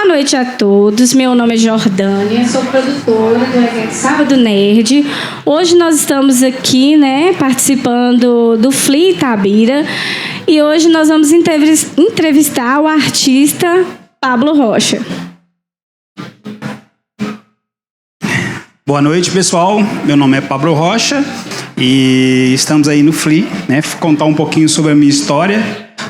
noite a todos, meu nome é Jordânia, sou produtora do evento Sábado Nerd. Hoje nós estamos aqui, participando do FLI Itabira, e hoje nós vamos entrevistar o artista Pablo Rocha. Boa noite, pessoal. Meu nome é Pablo Rocha e estamos aí no FLI, contar um pouquinho sobre a minha história,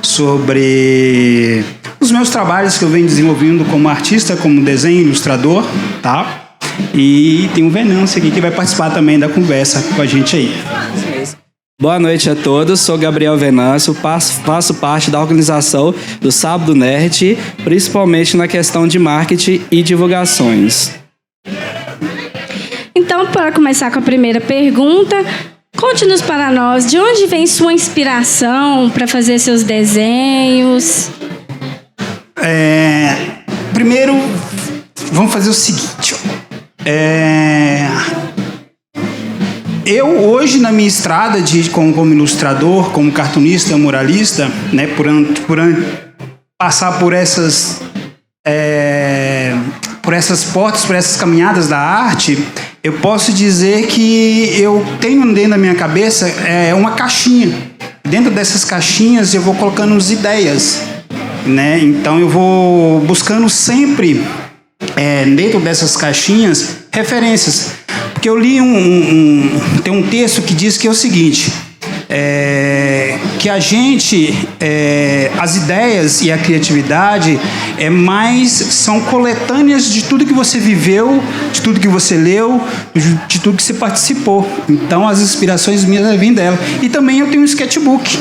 sobre os meus trabalhos que eu venho desenvolvendo como artista, como desenho, ilustrador, tá? E tem o Venâncio aqui que vai participar também da conversa com a gente aí. Boa noite a todos, sou Gabriel Venâncio, faço parte da organização do Sábado Nerd, principalmente na questão de marketing e divulgações. Então, para começar com a primeira pergunta, conte-nos para nós de onde vem sua inspiração para fazer seus desenhos. Primeiro, vamos fazer o seguinte. Eu hoje na minha estrada como ilustrador, como cartunista, muralista, por passar por essas portas, por essas caminhadas da arte, eu posso dizer que eu tenho dentro da minha cabeça uma caixinha. Dentro dessas caixinhas eu vou colocando as ideias, Então eu vou buscando sempre, dentro dessas caixinhas, referências. Porque eu li tem um texto que diz que é o seguinte, que a gente, as ideias e a criatividade são coletâneas de tudo que você viveu, de tudo que você leu, de tudo que você participou. Então as inspirações minhas vêm dela. E também eu tenho um sketchbook,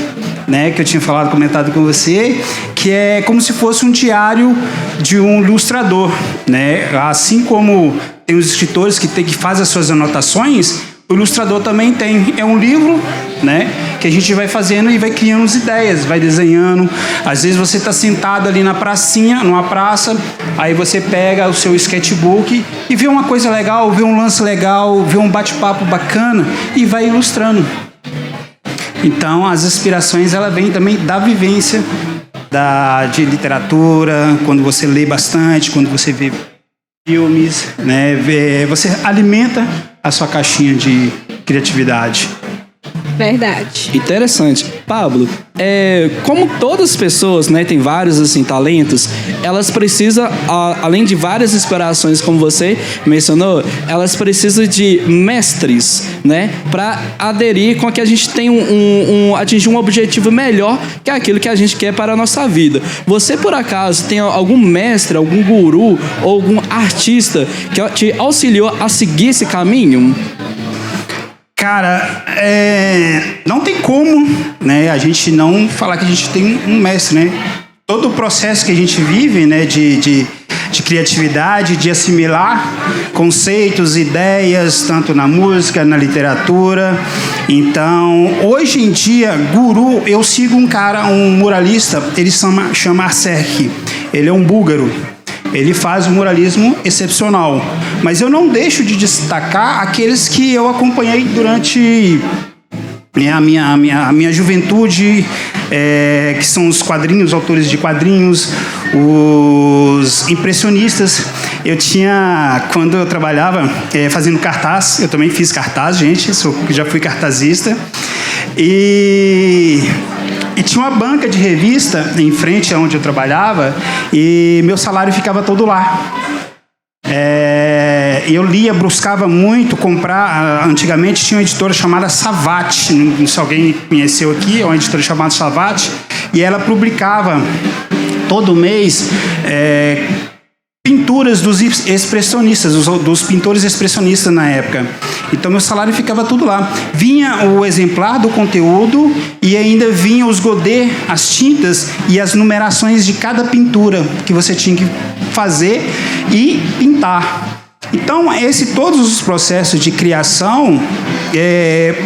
que eu tinha comentado com você, que é como se fosse um diário de um ilustrador, Assim como tem os escritores que fazem as suas anotações, o ilustrador também tem. É um livro, que a gente vai fazendo e vai criando as ideias, vai desenhando. Às vezes você está sentado ali numa praça, aí você pega o seu sketchbook e vê uma coisa legal, vê um lance legal, vê um bate-papo bacana e vai ilustrando. Então, as inspirações, ela vem também da vivência de literatura, quando você lê bastante, quando você vê filmes, você alimenta a sua caixinha de criatividade. Verdade. Interessante. Pablo, como todas as pessoas, têm vários talentos, elas precisam, além de várias inspirações, como você mencionou, elas precisam de mestres, para aderir com que a gente tenha atingir um objetivo melhor que aquilo que a gente quer para a nossa vida. Você, por acaso, tem algum mestre, algum guru ou algum artista que te auxiliou a seguir esse caminho? Cara, não tem como, a gente não falar que a gente tem um mestre, Todo o processo que a gente vive, de criatividade, de assimilar conceitos, ideias, tanto na música, na literatura. Então, hoje em dia, guru, eu sigo um muralista, ele chama Arserk, ele é um búlgaro. Ele faz um muralismo excepcional. Mas eu não deixo de destacar aqueles que eu acompanhei durante a minha juventude, que são os quadrinhos, autores de quadrinhos, os impressionistas. Quando eu trabalhava fazendo cartaz, eu também fiz cartaz, gente, já fui cartazista. E tinha uma banca de revista em frente a onde eu trabalhava e meu salário ficava todo lá. Eu lia, buscava muito comprar. Antigamente tinha uma editora chamada Savate, não sei se alguém conheceu aqui, é uma editora chamada Savate, e ela publicava todo mês pinturas dos expressionistas, dos pintores expressionistas na época. Então meu salário ficava tudo lá. Vinha o exemplar do conteúdo e ainda vinha os godê, as tintas e as numerações de cada pintura que você tinha que fazer e pintar. Então, todos os processos de criação,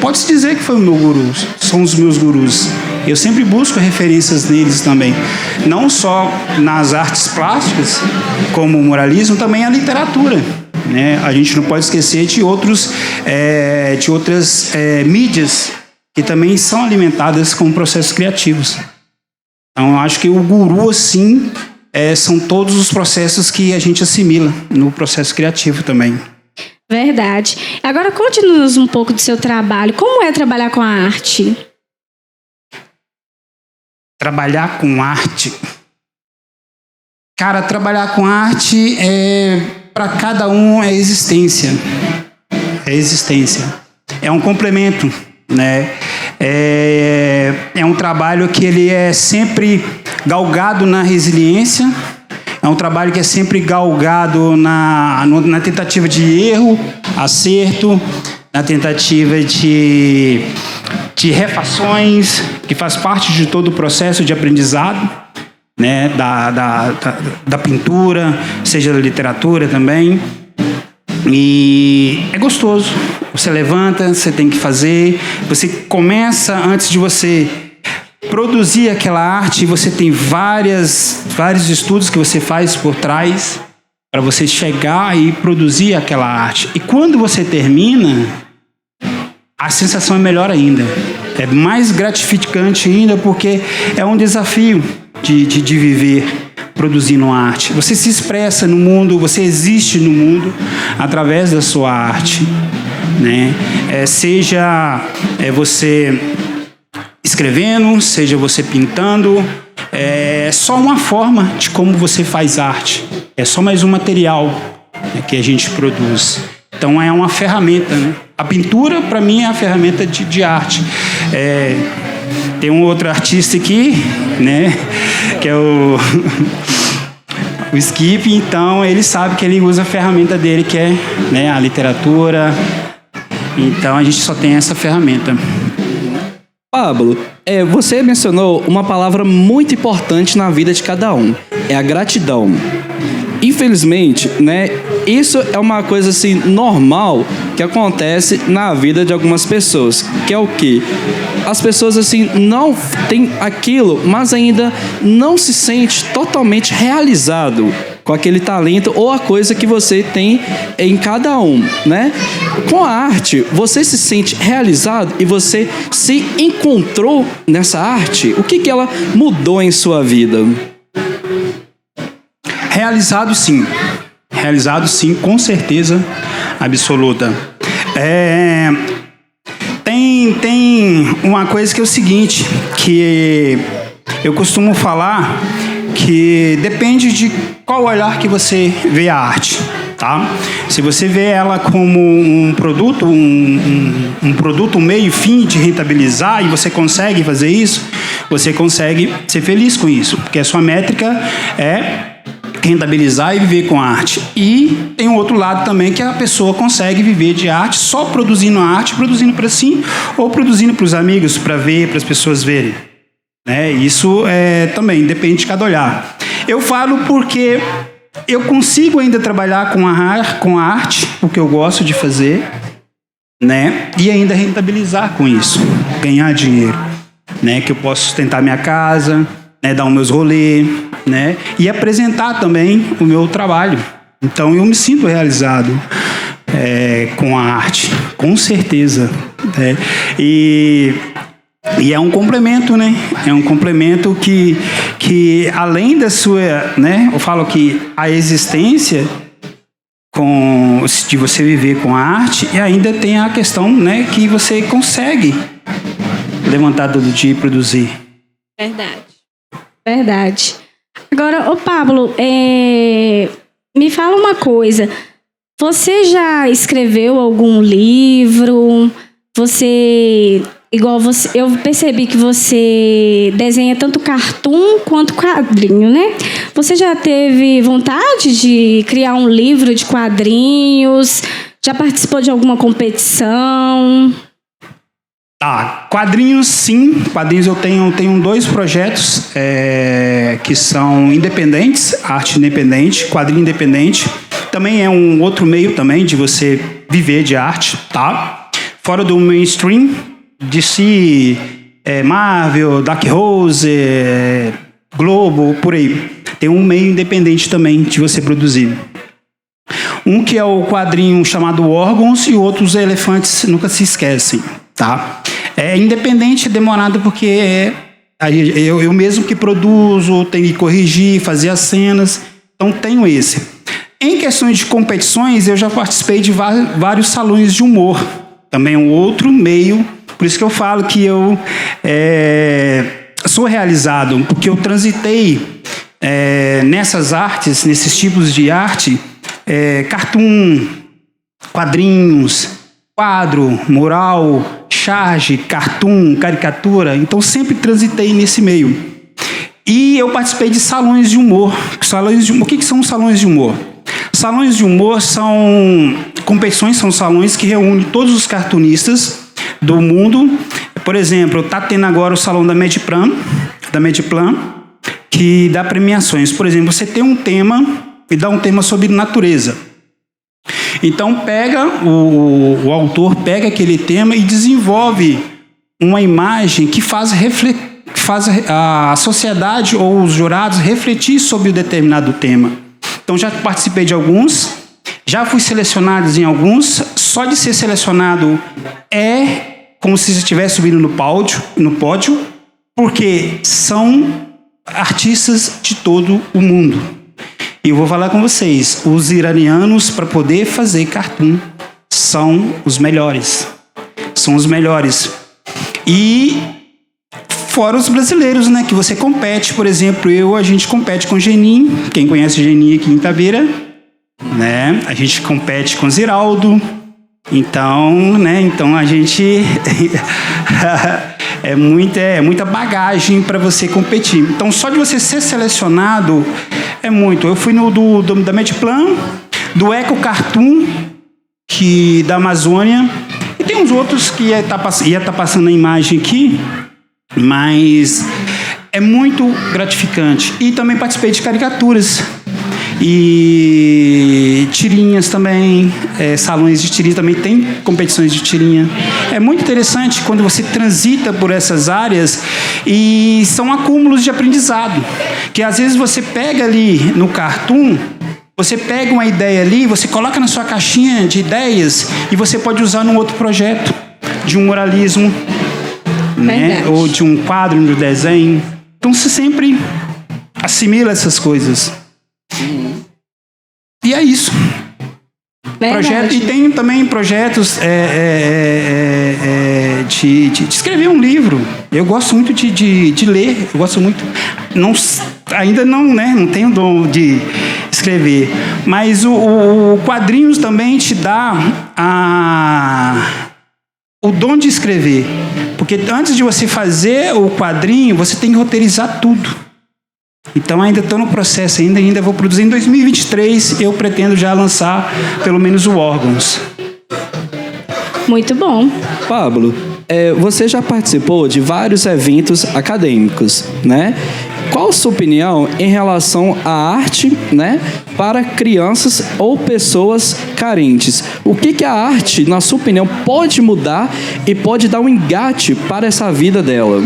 pode-se dizer que foi o meu guru, são os meus gurus. Eu sempre busco referências neles também, não só nas artes plásticas, como o muralismo, também a literatura. A gente não pode esquecer de outras mídias que também são alimentadas com processos criativos. Então, eu acho que o guru, assim, são todos os processos que a gente assimila no processo criativo também. Verdade. Agora, conte-nos um pouco do seu trabalho. Como é trabalhar com a arte? Trabalhar com arte. Cara, trabalhar com arte para cada um é existência. É existência. É um complemento, né? É um trabalho que ele é sempre galgado na resiliência. É um trabalho que é sempre galgado na tentativa de erro, acerto, na tentativa de refações, que faz parte de todo o processo de aprendizado, né, da pintura, seja da literatura também. E é gostoso. Você levanta, você tem que fazer, você começa antes de você produzir aquela arte, você tem vários estudos que você faz por trás para você chegar e produzir aquela arte. E quando você termina, a sensação é melhor ainda. É mais gratificante ainda, porque é um desafio de viver produzindo arte. Você se expressa no mundo, você existe no mundo através da sua arte, né? Seja você escrevendo, seja você pintando, é só uma forma de como você faz arte. É só mais um material, né, que a gente produz. Então é uma ferramenta, né? A pintura, para mim, é a ferramenta de arte. Tem um outro artista aqui, né, que é o Skip, então ele sabe que ele usa a ferramenta dele, que é, né, a literatura. Então a gente só tem essa ferramenta. Pablo, você mencionou uma palavra muito importante na vida de cada um, é a gratidão. Infelizmente, né, isso é uma coisa assim normal que acontece na vida de algumas pessoas, que é o quê? As pessoas assim não têm aquilo, mas ainda não se sente totalmente realizado com aquele talento ou a coisa que você tem em cada um, né? Com a arte, você se sente realizado e você se encontrou nessa arte? O que ela mudou em sua vida? Realizado sim, com certeza absoluta. Tem uma coisa que é o seguinte, que eu costumo falar, que depende de qual olhar que você vê a arte, tá? Se você vê ela como um produto, um produto, um meio e fim de rentabilizar, e você consegue fazer isso, você consegue ser feliz com isso, porque a sua métrica é rentabilizar e viver com arte. E tem um outro lado também, que a pessoa consegue viver de arte só produzindo arte, produzindo para si ou produzindo para os amigos, para ver, para as pessoas verem, né? Isso também depende de cada olhar. Eu falo porque eu consigo ainda trabalhar com a arte, o que eu gosto de fazer, né? E ainda rentabilizar com isso, ganhar dinheiro, né? Que eu posso sustentar minha casa, né? Dar os meus rolês, né? E apresentar também o meu trabalho. Então eu me sinto realizado com a arte, com certeza, né? E é um complemento, né? É um complemento que além da sua, né? Eu falo que a existência de você viver com a arte, e ainda tem a questão, né? Que você consegue levantar todo dia e produzir. Verdade. Agora, Pablo, me fala uma coisa. Você já escreveu algum livro? Eu percebi que você desenha tanto cartoon quanto quadrinho, né? Você já teve vontade de criar um livro de quadrinhos? Já participou de alguma competição? Quadrinhos sim. Quadrinhos eu tenho 2 projetos que são independentes, arte independente, quadrinho independente. Também é um outro meio também de você viver de arte, tá? Fora do mainstream, DC, Marvel, Dark Horse, Globo, por aí. Tem um meio independente também de você produzir. Um que é o quadrinho chamado Órgãos e o outro Os Elefantes Nunca Se Esquecem, tá? É independente, demorado, porque Eu mesmo que produzo, tenho que corrigir, fazer as cenas, então tenho esse. Em questões de competições, eu já participei de vários salões de humor, também é um outro meio, por isso que eu falo que eu sou realizado, porque eu transitei nessas artes, nesses tipos de arte, cartoon, quadrinhos, quadro, mural, charge, cartoon, caricatura. Então, sempre transitei nesse meio. E eu participei de salões de humor. O que são salões de humor? Salões de humor são competições, são salões que reúnem todos os cartunistas do mundo. Por exemplo, está tendo agora o salão da Medplan, que dá premiações. Por exemplo, você tem um tema e dá um tema sobre natureza. Então o autor pega aquele tema e desenvolve uma imagem que faz a sociedade ou os jurados refletir sobre um determinado tema. Então já participei de alguns, já fui selecionado em alguns. Só de ser selecionado é como se estivesse subindo no pódio, porque são artistas de todo o mundo. E eu vou falar com vocês, os iranianos, para poder fazer cartoon, são os melhores. São os melhores. E fora os brasileiros, né, que você compete. Por exemplo, a gente compete com o Genin. Quem conhece o Genin aqui em Itabira, né? A gente compete com o Ziraldo. Então, né, a gente... é muita bagagem para você competir. Então, só de você ser selecionado é muito. Eu fui no da Medplan, do Eco Cartoon, da Amazônia, e tem uns outros que ia estar passando a imagem aqui, mas é muito gratificante. E também participei de caricaturas e tirinhas também, salões de tirinha também tem competições de tirinha. É muito interessante quando você transita por essas áreas e são acúmulos de aprendizado, que às vezes você pega ali no cartoon, você pega uma ideia ali, você coloca na sua caixinha de ideias e você pode usar num outro projeto, de um muralismo, né? Ou de um quadro, de um desenho. Então você sempre assimila essas coisas. E é isso. E tem também projetos de escrever um livro. Eu gosto muito de ler. Eu gosto muito. Ainda não tenho dom de escrever. Mas o quadrinhos também te dá o dom de escrever. Porque antes de você fazer o quadrinho, você tem que roteirizar tudo. Então ainda estou no processo, ainda vou produzir. Em 2023 eu pretendo já lançar pelo menos o Órgãos. Muito bom. Pablo, você já participou de vários eventos acadêmicos, né? Qual a sua opinião em relação à arte, né, para crianças ou pessoas carentes? O que a arte, na sua opinião, pode mudar e pode dar um engate para essa vida dela?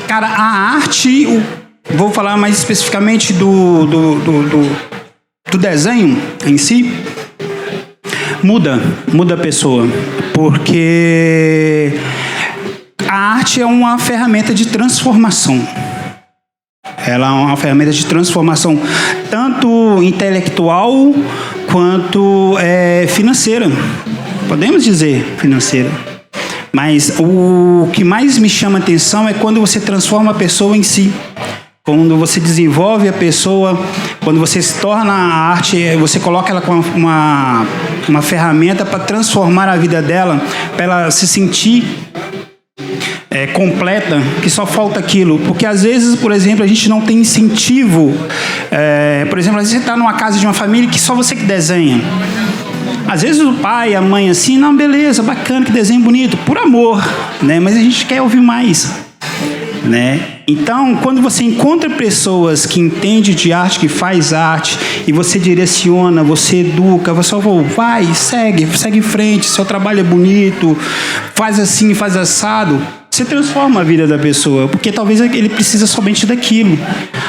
Cara, a arte... Vou falar mais especificamente do desenho em si. Muda a pessoa, porque a arte é uma ferramenta de transformação. Ela é uma ferramenta de transformação tanto intelectual quanto financeira. Podemos dizer financeira. Mas o que mais me chama a atenção é quando você transforma a pessoa em si. Quando você desenvolve a pessoa, quando você se torna a arte, você coloca ela com uma ferramenta para transformar a vida dela, para ela se sentir completa, que só falta aquilo. Porque às vezes, por exemplo, a gente não tem incentivo. Por exemplo, às vezes você está numa casa de uma família que só você que desenha. Às vezes o pai, a mãe assim, não, beleza, bacana, que desenho bonito, por amor, né? Mas a gente quer ouvir mais, né? Então, quando você encontra pessoas que entendem de arte, que faz arte, e você direciona, você educa, você vai, segue em frente, seu trabalho é bonito, faz assim, faz assado, você transforma a vida da pessoa, porque talvez ele precisa somente daquilo.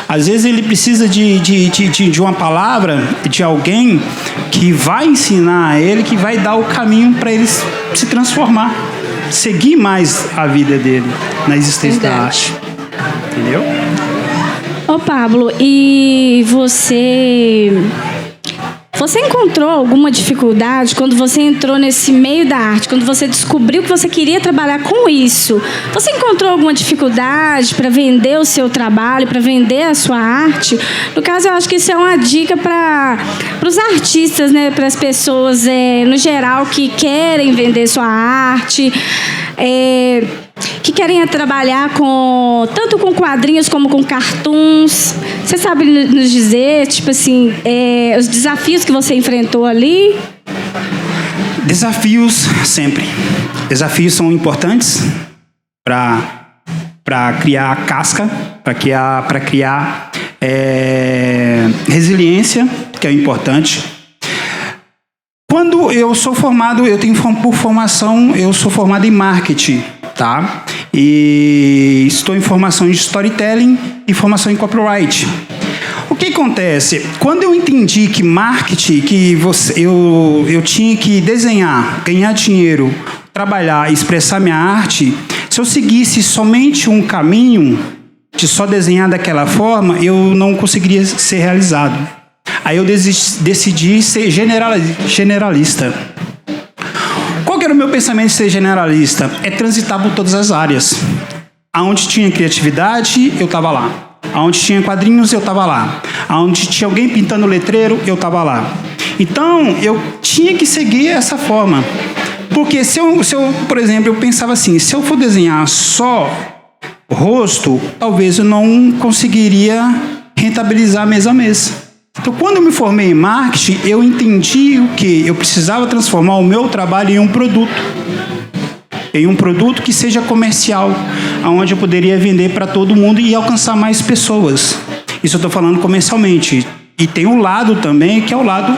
Às vezes ele precisa de uma palavra, de alguém que vai ensinar a ele, que vai dar o caminho para ele se transformar, seguir mais a vida dele na existência da arte. entendeu? Ô Pablo, e você encontrou alguma dificuldade quando você entrou nesse meio da arte, quando você descobriu que você queria trabalhar com isso? Você encontrou alguma dificuldade para vender o seu trabalho, para vender a sua arte? No caso, eu acho que isso é uma dica para os artistas, né, para as pessoas no geral que querem vender sua arte, que querem trabalhar tanto com quadrinhos como com cartoons. Você sabe nos dizer, tipo assim, os desafios que você enfrentou ali? Desafios sempre. Desafios são importantes para criar casca, para criar resiliência, que é importante. Quando eu sou formado, por formação, eu sou formado em marketing, tá? E estou em formação de storytelling e formação em copyright. O que acontece? Quando eu entendi que marketing, eu tinha que desenhar, ganhar dinheiro, trabalhar, expressar minha arte, se eu seguisse somente um caminho de só desenhar daquela forma, eu não conseguiria ser realizado. Aí eu decidi ser generalista. Qual que era o meu pensamento de ser generalista? É transitar por todas as áreas. Aonde tinha criatividade, eu estava lá. Aonde tinha quadrinhos, eu estava lá. Aonde tinha alguém pintando letreiro, eu estava lá. Então, eu tinha que seguir essa forma. Porque se eu, por exemplo, eu pensava assim, se eu for desenhar só rosto, talvez eu não conseguiria rentabilizar mês a mês. Então, quando eu me formei em marketing, eu entendi o que eu precisava transformar o meu trabalho em um produto. Em um produto que seja comercial, onde eu poderia vender para todo mundo e alcançar mais pessoas. Isso eu estou falando comercialmente. E tem um lado também, que é o lado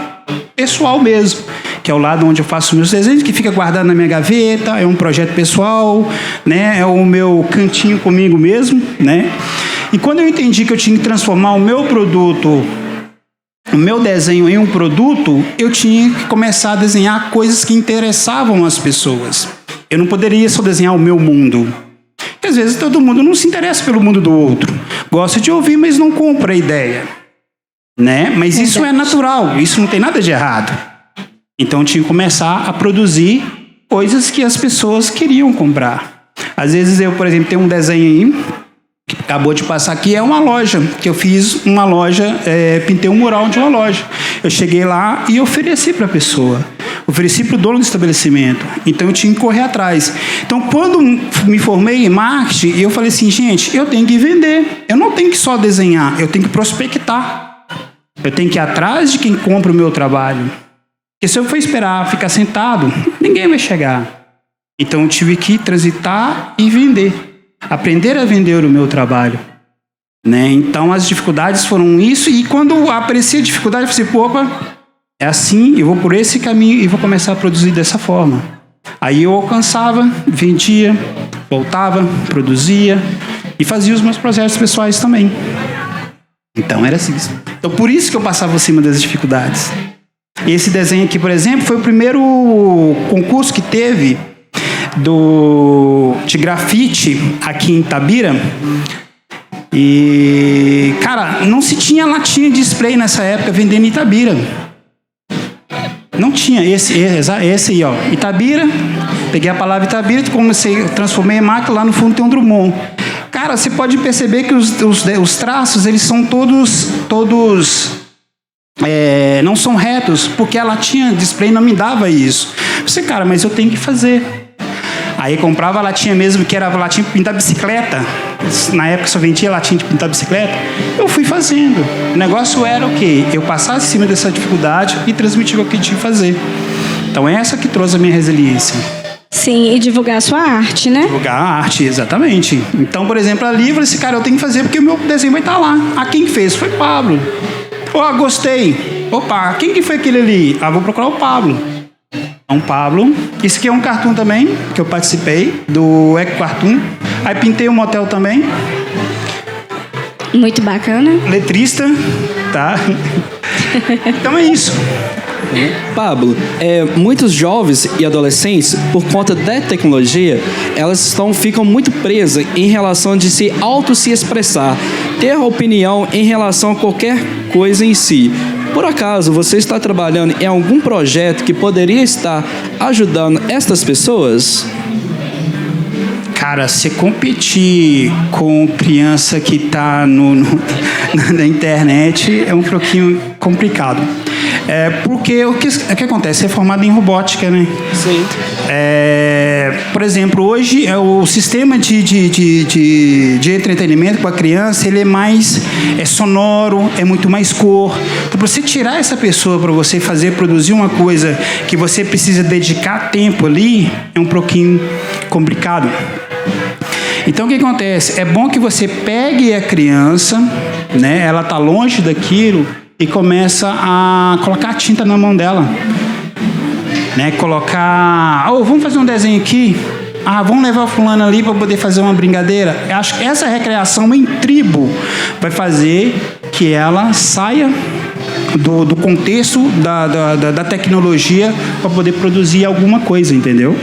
pessoal mesmo, que é o lado onde eu faço meus desenhos, que fica guardado na minha gaveta, é um projeto pessoal, né? É o meu cantinho comigo mesmo, né? E quando eu entendi que eu tinha que transformar o meu produto, o meu desenho em um produto, eu tinha que começar a desenhar coisas que interessavam as pessoas. Eu não poderia só desenhar o meu mundo. Porque às vezes todo mundo não se interessa pelo mundo do outro. Gosta de ouvir, mas não compra a ideia. Né? Mas isso é natural, isso não tem nada de errado. Então eu tinha que começar a produzir coisas que as pessoas queriam comprar. Às vezes eu, por exemplo, tenho um desenho aí, que acabou de passar aqui, é uma loja, que eu fiz uma loja, pintei um mural de uma loja. Eu cheguei lá e ofereci para a pessoa. Ofereci para o dono do estabelecimento. Então eu tinha que correr atrás. Então quando me formei em marketing, eu falei assim, gente, eu tenho que vender. Eu não tenho que só desenhar, eu tenho que prospectar. Eu tenho que ir atrás de quem compra o meu trabalho. Porque se eu for esperar ficar sentado, ninguém vai chegar. Então eu tive que transitar e vender. Aprender a vender o meu trabalho. Né? Então as dificuldades foram isso. E quando aparecia a dificuldade, eu falei assim, opa, é assim, eu vou por esse caminho e vou começar a produzir dessa forma. Aí eu alcançava, vendia, voltava, produzia e fazia os meus projetos pessoais também. Então era assim. Então por isso que eu passava por cima das dificuldades. Esse desenho aqui, por exemplo, foi o primeiro concurso que teve de grafite aqui em Itabira. E, cara, não se tinha latinha de spray nessa época vendendo em Itabira. Não tinha esse aí, ó. Itabira, peguei a palavra Itabira, transformei em máquina, lá no fundo tem um Drummond. Cara, você pode perceber que os traços, eles são todos não são retos, porque a latinha de spray não me dava isso. Eu disse, cara, mas eu tenho que fazer. Aí comprava a latinha mesmo, que era a latinha de pintar bicicleta. Na época só vendia latinha de pintar bicicleta. Eu fui fazendo. O negócio era o quê? Eu passar em cima dessa dificuldade e transmitir o que eu tinha que fazer. Então é essa que trouxe a minha resiliência. Sim, e divulgar a sua arte, né? Divulgar a arte, exatamente. Então, por exemplo, ali eu falei assim, cara, eu tenho que fazer porque o meu desenho vai estar lá. Ah, quem fez? Foi Pablo. Ó, gostei. Opa, quem que foi aquele ali? Ah, vou procurar o Pablo. Então, Pablo. Isso aqui é um cartoon também, que eu participei, do Eco Cartoon. Aí pintei um motel também. Muito bacana. Letrista, tá? Então é isso. Pablo, muitos jovens e adolescentes, por conta da tecnologia, elas ficam muito presas em relação de se expressar, ter opinião em relação a qualquer coisa em si. Por acaso, você está trabalhando em algum projeto que poderia estar ajudando estas pessoas? Cara, você competir com criança que está na internet é um pouquinho complicado. Porque o que acontece? É formado em robótica, né? Sim. Por exemplo, hoje o sistema de entretenimento com a criança, ele é mais sonoro, é muito mais cor. Então, para você tirar essa pessoa, para você produzir uma coisa que você precisa dedicar tempo ali, é um pouquinho complicado. Então, o que acontece? É bom que você pegue a criança, né? Ela está longe daquilo, e começa a colocar tinta na mão dela, né? Colocar, vamos fazer um desenho aqui, vamos levar o fulano ali para poder fazer uma brincadeira. Eu acho que essa recreação em tribo vai fazer que ela saia do contexto da tecnologia para poder produzir alguma coisa, entendeu?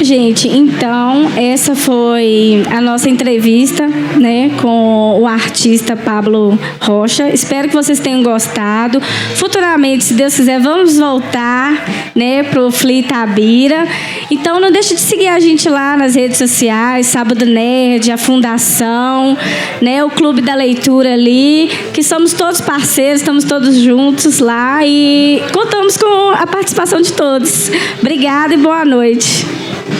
Gente, então essa foi a nossa entrevista, né, com o artista Pablo Rocha. Espero que vocês tenham gostado. Futuramente, se Deus quiser, vamos voltar, né, pro FLI Itabira. Então não deixe de seguir a gente lá nas redes sociais, Sábado Nerd, a Fundação, né, o Clube da Leitura ali, que somos todos parceiros, estamos todos juntos lá e contamos com a participação de todos. Obrigada e boa noite.